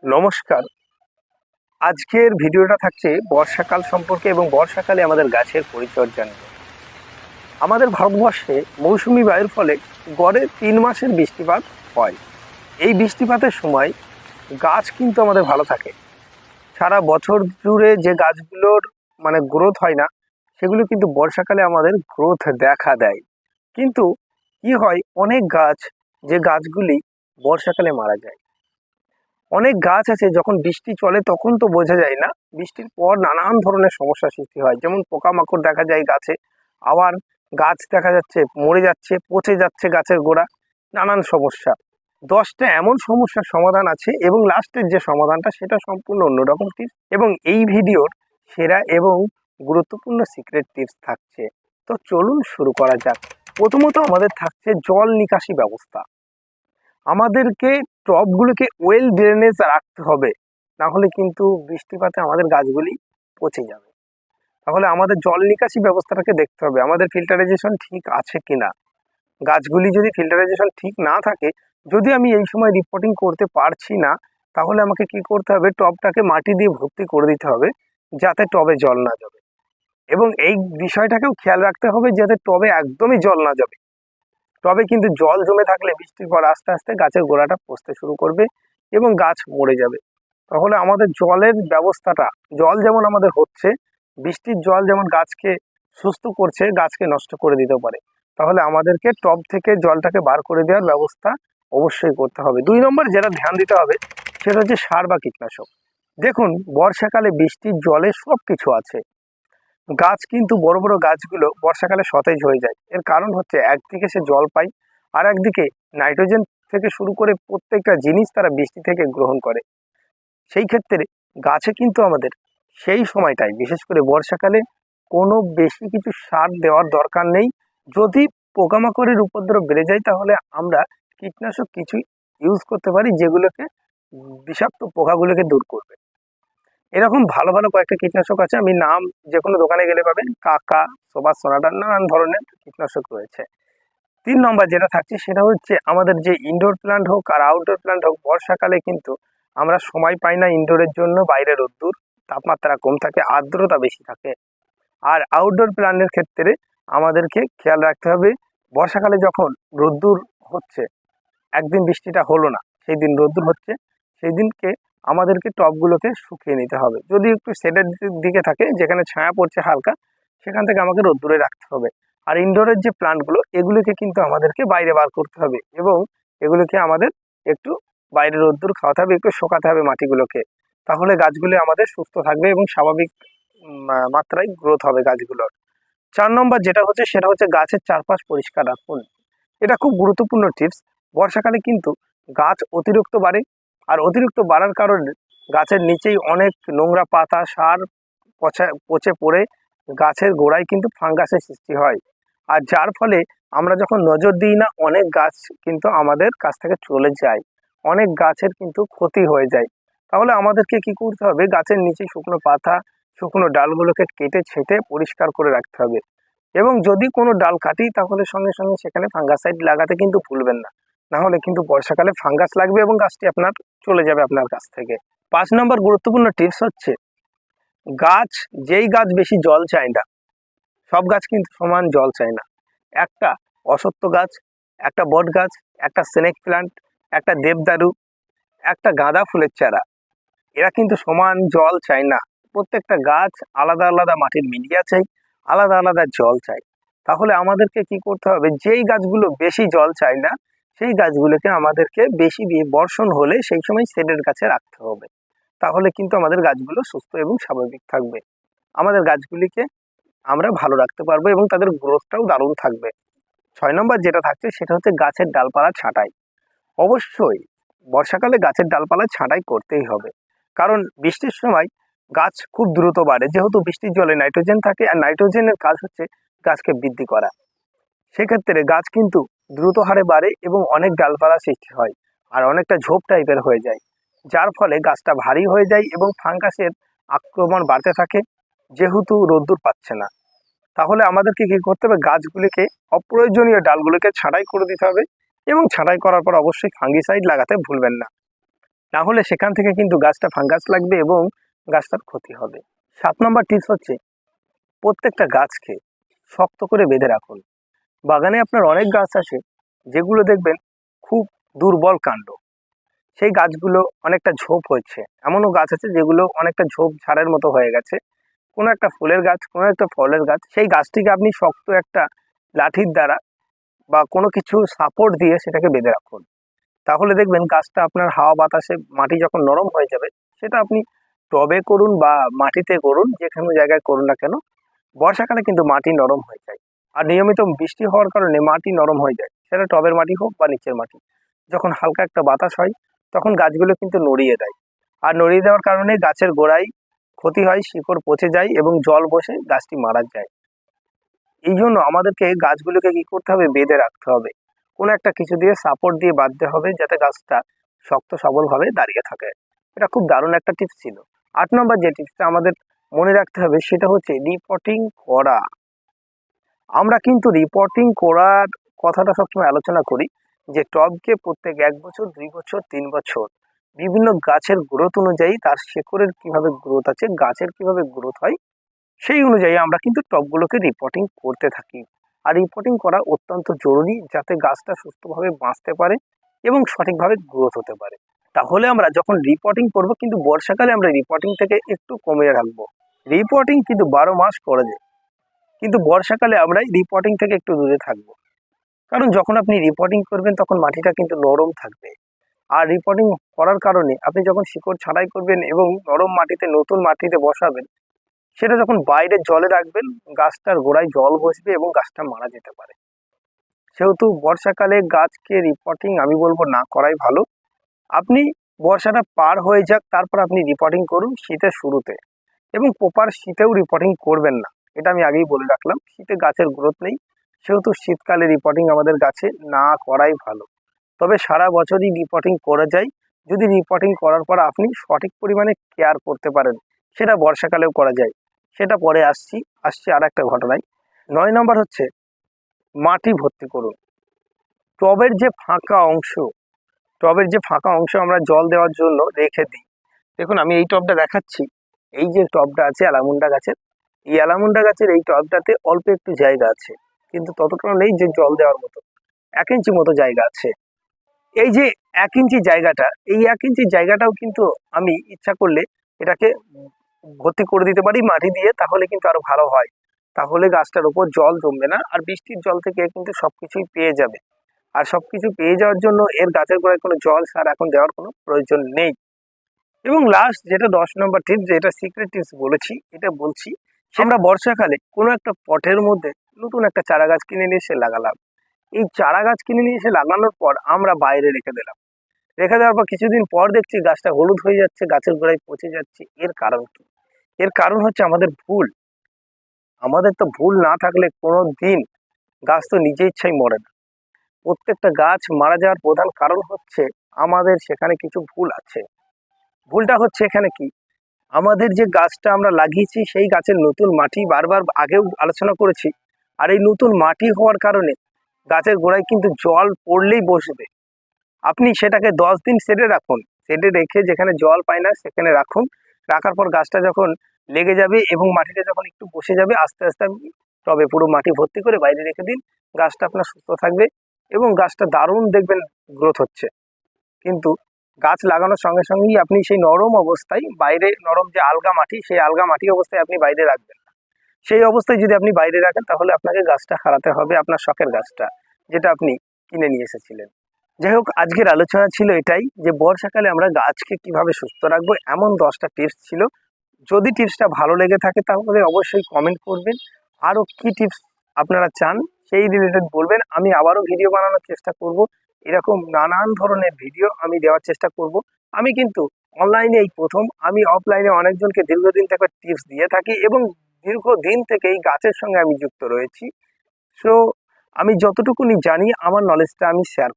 নমস্কার। আজকের ভিডিওটা থাকছে বর্ষাকাল সম্পর্কে এবং বর্ষাকালে আমাদের গাছের পরিচর্যা নিয়ে। আমাদের ভারতবর্ষে মৌসুমি বায়ুর ফলে গড়ে 3 মাসের বৃষ্টিপাত হয়। এই বৃষ্টিপাতের সময় গাছ কিন্তু আমাদের ভালো থাকে। সারা বছর জুড়ে যে গাছগুলোর গ্রোথ হয় না, সেগুলো কিন্তু বর্ষাকালে আমাদের গ্রোথ দেখা দেয়। কিন্তু কি হয়, অনেক গাছ, যে গাছগুলি বর্ষাকালে মারা যায়। অনেক গাছ আছে যখন বৃষ্টি চলে তখন তো বোঝা যায় না, বৃষ্টির পর নানান ধরনের সমস্যার সৃষ্টি হয়। যেমন পোকামাকড় দেখা যায় গাছে, আবার গাছ দেখা যাচ্ছে মরে যাচ্ছে, পচে যাচ্ছে গাছের গোড়া, নানান সমস্যা। 10টা এমন সমস্যার সমাধান আছে এবং লাস্টের যে সমাধানটা সেটা সম্পূর্ণ অন্যরকম টিপস, এবং এই ভিডিওর সেরা এবং গুরুত্বপূর্ণ সিক্রেট টিপস থাকছে। তো চলুন শুরু করা যাক। প্রথমত আমাদের থাকছে জল নিকাশি ব্যবস্থা। আমাদেরকে টবগুলোকে ওয়েল ড্রেনেজ রাখতে হবে, না হলে কিন্তু বৃষ্টিপাতে আমাদের গাছগুলি পচে যাবে। তাহলে আমাদের জল নিকাশি ব্যবস্থাটাকে দেখতে হবে, আমাদের ফিল্টারাইজেশন ঠিক আছে কিনা। গাছগুলি যদি ফিল্টারাইজেশন ঠিক না থাকে, যদি আমি এই সময় রিপোর্টিং করতে পারছি না, তাহলে আমাকে কি করতে হবে, টবটাকে মাটি দিয়ে ভর্তি করে দিতে হবে যাতে টবে জল না যাবে। এবং এই বিষয়টাকেও খেয়াল রাখতে হবে যাতে টবে একদমই জল না যাবে। টবে কিন্তু জল জমে থাকলে বৃষ্টির পর আস্তে আস্তে গাছের গোড়াটা পচতে শুরু করবে এবং গাছ মরে যাবে। তাহলে আমাদের জলের ব্যবস্থাটা, জল যেমন আমাদের হচ্ছে, বৃষ্টির জল যেমন গাছকে সুস্থ করছে, গাছকে নষ্ট করে দিতেও পারে। তাহলে আমাদেরকে টব থেকে জলটাকে বার করে দেওয়ার ব্যবস্থা অবশ্যই করতে হবে। 2 নম্বর যেটা ধ্যান দিতে হবে সেটা হচ্ছে সার বা কীটনাশক। দেখুন, বর্ষাকালে বৃষ্টির জলে সব কিছু আছে। গাছ কিন্তু বড় বড় গাছগুলো বর্ষাকালে সতেজ হয়ে যায়। এর কারণ হচ্ছে একদিকে সে জল পায়, আর একদিকে নাইট্রোজেন থেকে শুরু করে প্রত্যেকটা জিনিস তারা বৃষ্টি থেকে গ্রহণ করে। সেই ক্ষেত্রে গাছে কিন্তু আমাদের সেই সময়টায়, বিশেষ করে বর্ষাকালে, কোনো বেশি কিছু সার দেওয়ার দরকার নেই। যদি পোকামাকড়ের উপদ্রব বেড়ে যায় তাহলে আমরা কীটনাশক কিছু ইউজ করতে পারি, যেগুলোকে বিষাক্ত পোকাগুলোকে দূর করবে। এরকম ভালো ভালো কয়েকটা কীটনাশক আছে, আমি নাম যে কোনো দোকানে গেলে পাবেন, কাকা, সুপার সোনাটার, নানান ধরনের কীটনাশক রয়েছে। 3 নম্বর যেটা থাকছে সেটা হচ্ছে আমাদের যে ইনডোর প্ল্যান্ট হোক আর আউটডোর প্ল্যান্ট হোক, বর্ষাকালে কিন্তু আমরা সময় পাই না ইনডোরের জন্য, বাইরে রোদ্দুর, তাপমাত্রা কম থাকে, আর্দ্রতা বেশি থাকে। আর আউটডোর প্ল্যান্টের ক্ষেত্রে আমাদেরকে খেয়াল রাখতে হবে, বর্ষাকালে যখন রোদ্দুর হচ্ছে, একদিন বৃষ্টিটা হলো না, সেই দিন রোদ্দুর হচ্ছে, সেই দিনকে আমাদেরকে টবগুলোকে শুকিয়ে নিতে হবে। যদি একটু শেডের দিকে থাকে, যেখানে ছায়া পড়ছে হালকা, সেখান থেকে আমাকে রোদ্দুরে রাখতে হবে। আর ইনডোরের যে প্লান্টগুলো, এগুলিকে কিন্তু আমাদেরকে বাইরে বার করতে হবে এবং এগুলোকে আমাদের একটু বাইরে রোদ্দুর খাওয়াতে হবে, একটু শোকাতে হবে মাটিগুলোকে। তাহলে গাছগুলি আমাদের সুস্থ থাকবে এবং স্বাভাবিক মাত্রায় গ্রোথ হবে গাছগুলোর। 4 নম্বর যেটা হচ্ছে সেটা হচ্ছে গাছের চারপাশ পরিষ্কার রাখুন। এটা খুব গুরুত্বপূর্ণ টিপস। বর্ষাকালে কিন্তু গাছ অতিরিক্ত বাড়ে, আর অতিরিক্ত বাড়ার কারণে গাছের নিচেই অনেক নোংরা পাতা, সার পচে পড়ে গাছের গোড়ায় কিন্তু ফাঙ্গাসের সৃষ্টি হয়। আর যার ফলে আমরা যখন নজর দিই না, অনেক গাছ কিন্তু আমাদের কাছ থেকে চলে যায়, অনেক গাছের কিন্তু ক্ষতি হয়ে যায়। তাহলে আমাদেরকে কি করতে হবে, গাছের নিচে শুকনো পাতা, শুকনো ডালগুলোকে কেটে ছেঁটে পরিষ্কার করে রাখতে হবে। এবং যদি কোনো ডাল কাটি, তাহলে সঙ্গে সঙ্গে সেখানে ফাঙ্গাসাইড লাগাতে কিন্তু ভুলবেন না, না হলে কিন্তু বর্ষাকালে ফাঙ্গাস লাগবে এবং গাছটি আপনার চলে যাবে আপনার কাছ থেকে। 5 নম্বর গুরুত্বপূর্ণ টিপস হচ্ছে, গাছ, যেই গাছ বেশি জল চায় না, সব গাছ কিন্তু সমান জল চায় না। একটা অশ্বত্থ গাছ, একটা বট গাছ, একটা স্নেক প্ল্যান্ট, একটা দেবদারু, একটা গাঁদা ফুলের চারা, এরা কিন্তু সমান জল চায় না। প্রত্যেকটা গাছ আলাদা আলাদা মাটির মিডিয়া চাই, আলাদা আলাদা জল চাই। তাহলে আমাদেরকে কি করতে হবে, যেই গাছগুলো বেশি জল চায় না, সেই গাছগুলোকে আমাদেরকে বেশি বর্ষণ হলে সেই সময় শেডের কাছে রাখতে হবে। তাহলে কিন্তু আমাদের গাছগুলো সুস্থ এবং স্বাভাবিক থাকবে, আমাদের গাছগুলিকে আমরা ভালো রাখতে পারবো এবং তাদের গ্রোথটাও দারুণ থাকবে। 6 নম্বর যেটা থাকছে সেটা হচ্ছে গাছের ডালপালা ছাঁটাই। অবশ্যই বর্ষাকালে গাছের ডালপালা ছাঁটাই করতেই হবে, কারণ বৃষ্টির সময় গাছ খুব দ্রুত বাড়ে, যেহেতু বৃষ্টির জলে নাইট্রোজেন থাকে, আর নাইট্রোজেনের কাজ হচ্ছে গাছকে বৃদ্ধি করা। সেক্ষেত্রে গাছ কিন্তু দ্রুত হারে বাড়ে এবং অনেক ডালপালা সৃষ্টি হয়, আর অনেকটা ঝোপ টাইপের হয়ে যায়, যার ফলে গাছটা ভারী হয়ে যায় এবং ফাঙ্গাসের আক্রমণ বাড়তে থাকে, যেহেতু রোদ্দুর পাচ্ছে না। তাহলে আমাদেরকে কি করতে হবে, গাছগুলিকে, অপ্রয়োজনীয় ডালগুলোকে ছাঁটাই করে দিতে হবে এবং ছাঁটাই করার পর অবশ্যই ফাঙ্গিসাইড লাগাতে ভুলবেন না। না হলে সেখান থেকে কিন্তু গাছটা ফাঙ্গাস লাগবে এবং গাছটার ক্ষতি হবে। 7 নম্বর টিপস হচ্ছে প্রত্যেকটা গাছকে শক্ত করে বেঁধে রাখুন। বাগানে আপনার অনেক গাছ আছে যেগুলো দেখবেন খুব দুর্বল কাণ্ড, সেই গাছগুলো অনেকটা ঝোপ হচ্ছে। এমনও গাছ আছে যেগুলো অনেকটা ঝোপ ঝাড়ের মতো হয়ে গেছে। কোনো একটা ফুলের গাছ, কোনো একটা ফলের গাছ, সেই গাছটিকে আপনি শক্ত একটা লাঠির দ্বারা বা কোনো কিছু সাপোর্ট দিয়ে সেটাকে বেঁধে রাখুন। তাহলে দেখবেন গাছটা আপনার হাওয়া বাতাসে মাটি যখন নরম হয়ে যাবে, সেটা আপনি টবে করুন বা মাটিতে করুন, যেখানে জায়গায় করুন না কেন, বর্ষাকালে কিন্তু মাটি নরম হয়ে যায়। আর নিয়মিত বৃষ্টি হওয়ার কারণে মাটি নরম হয়ে যায়, সেটা টবের মাটি হোক বা নিচের মাটি। যখন হালকা একটা বাতাস হয় তখন গাছগুলো কিন্তু নড়িয়ে দেয়, আর নড়িয়ে দেওয়ার কারণে গাছের গোড়ায় ক্ষতি হয়, শিকড় পচে যায় এবং জল বসে গাছটি মারা যায়। এই জন্য আমাদেরকে গাছগুলোকে কি করতে হবে, বেঁধে রাখতে হবে, কোনো একটা কিছু দিয়ে সাপোর্ট দিয়ে বাঁধতে হবে যাতে গাছটা শক্ত সবলভাবে দাঁড়িয়ে থাকে। এটা খুব দারুণ একটা টিপস ছিল। 8 নম্বর যে টিপসটা আমাদের মনে রাখতে হবে সেটা হচ্ছে রিপোর্টিং করা। আমরা কিন্তু রিপোর্টিং করার কথাটা সবসময় আলোচনা করি যে টবকে প্রত্যেক 1 বছর 2 বছর 3 বছর বিভিন্ন গাছের গ্রোথ অনুযায়ী, তার শেকড়ের কিভাবে গ্রোথ আছে, গাছের কিভাবে গ্রোথ হয়, সেই অনুযায়ী আমরা কিন্তু টবগুলোকে রিপোর্টিং করতে থাকি। আর রিপোর্টিং করা অত্যন্ত জরুরি যাতে গাছটা সুস্থভাবে বাঁচতে পারে এবং সঠিকভাবে গ্রোথ হতে পারে। তাহলে আমরা যখন রিপোর্টিং করব কিন্তু বর্ষাকালে আমরা রিপোর্টিং থেকে একটু কমিয়ে রাখবো। রিপোর্টিং কিন্তু 12 মাস করা যায়, কিন্তু বর্ষাকালে আমরা রিপোর্টিং থেকে একটু দূরে থাকবো। কারণ যখন আপনি রিপোর্টিং করবেন তখন মাটিটা কিন্তু নরম থাকবে। আর রিপোর্টিং করার কারণে আপনি যখন শিকড় ছাঁটাই করবেন এবং নরম মাটিতে নতুন মাটিতে বসাবেন, সেটা যখন বাইরে জলে রাখবেন গাছটার গোড়ায় জল বসবে এবং গাছটা মারা যেতে পারে। সেহেতু বর্ষাকালে গাছকে রিপোর্টিং আমি বলবো না করাই ভালো। আপনি বর্ষাটা পার হয়ে যাক, তারপর আপনি রিপোর্টিং করুন শীতের শুরুতে, এবং প্রপার শীতেও রিপোর্টিং করবেন না, এটা আমি আগেই বলে রাখলাম। শীতে গাছের গ্রোথ নেই, সেহেতু শীতকালে রিপোর্টিং আমাদের গাছে না করাই ভালো। তবে সারা বছরই রিপোর্টিং করা যায় যদি রিপোর্টিং করার পর আপনি সঠিক পরিমাণে কেয়ার করতে পারেন, সেটা বর্ষাকালেও করা যায়। সেটা পরে আসছি আর একটা ঘটনায়। 9 নম্বর হচ্ছে মাটি ভর্তি করুন। টবের যে ফাঁকা অংশ, আমরা জল দেওয়ার জন্য রেখে দিই। দেখুন আমি এই টবটা দেখাচ্ছি, এই যে টবটা আছে অ্যালামুন্ডা গাছের, এই অ্যালামুন্ডা গাছের এই টবটাতে অল্প একটু জায়গা আছে, কিন্তু ততটা নেই যে জল দেওয়ার মতো। 1 ইঞ্চি মতো জায়গা আছে। এই যে 1 ইঞ্চি জায়গাটা, এই 1 ইঞ্চি জায়গাটাও কিন্তু আমি ইচ্ছা করলে এটাকে ভর্তি করে দিতে পারি মাটি দিয়ে, তাহলে কিন্তু আরো ভালো হয়। তাহলে গাছটার উপর জল জমবে না, আর বৃষ্টির জল থেকে কিন্তু সবকিছুই পেয়ে যাবে। আর সবকিছু পেয়ে যাওয়ার জন্য এর গাছের গোড়ায় কোনো জল সার এখন দেওয়ার কোনো প্রয়োজন নেই। এবং লাস্ট যেটা 10 নম্বর টিপস, যেটা সিক্রেট টিপস বলেছি, এটা বলছি, আমরা বর্ষাকালে কোনো একটা পটের মধ্যে নতুন একটা চারা গাছ কিনে নিয়ে এসে লাগালাম। এই চারা গাছ কিনে নিয়ে এসে লাগানোর পর আমরা বাইরে রেখে দিলাম। রেখে দেওয়ার পর কিছুদিন পর দেখছি গাছটা হলুদ হয়ে যাচ্ছে, গাছের গোড়ায় পচে যাচ্ছে। এর কারণ কি? এর কারণ হচ্ছে আমাদের ভুল। আমাদের তো ভুল না থাকলে কোনো দিন গাছ তো নিজে ইচ্ছাই মরে না। প্রত্যেকটা গাছ মারা যাওয়ার প্রধান কারণ হচ্ছে আমাদের সেখানে কিছু ভুল আছে। ভুলটা হচ্ছে এখানে কি, আমাদের যে গাছটা আমরা লাগিয়েছি সেই গাছের নতুন মাটি, বারবার আগেও আলোচনা করেছি, আর এই নতুন মাটি হওয়ার কারণে গাছের গোড়ায় কিন্তু জল পড়লেই বসবে। আপনি সেটাকে 10 দিন শেডে রাখুন, শেডে রেখে যেখানে জল পায় না সেখানে রাখুন। রাখার পর গাছটা যখন লেগে যাবে এবং মাটিটা যখন একটু বসে যাবে, আস্তে আস্তে আপনি টবে পুরো মাটি ভর্তি করে বাইরে রেখে দিন। গাছটা আপনার সুস্থ থাকবে এবং গাছটা দারুণ দেখবেন গ্রোথ হচ্ছে। কিন্তু গাছ লাগানোর সঙ্গে সঙ্গেই আপনি সেই নরম অবস্থায় বাইরে, নরম যে আলগা মাটি, সেই আলগা মাটি অবস্থায় আপনি বাইরে রাখবেন না। সেই অবস্থায় যদি আপনি বাইরে রাখেন তাহলে আপনাকে গাছটা হারাতে হবে, আপনার শখের গাছটা, যেটা আপনি কিনে নিয়ে এসেছিলেন। যাই হোক, আজকের আলোচনা ছিল এটাই যে বর্ষাকালে আমরা গাছকে কিভাবে সুস্থ রাখবো, এমন 10টা টিপস ছিল। যদি টিপসটা ভালো লেগে থাকে তাহলে অবশ্যই কমেন্ট করবেন। আরও কি টিপস আপনারা চান সেই রিলেটেড বলবেন, আমি আবারও ভিডিও বানানোর চেষ্টা করব। এরকম নানান ধরনের ভিডিও আমি দেওয়ার চেষ্টা করব। আমি কিন্তু অনলাইনে এই প্রথম, আমি অফলাইনে অনেকজনকে দীর্ঘদিন থেকে টিপস দিয়ে থাকি এবং দীর্ঘদিন থেকে এই গাছের সঙ্গে আমি যুক্ত রয়েছি। সো আমি যতটুকুনি জানি আমার নলেজটা আমি শেয়ার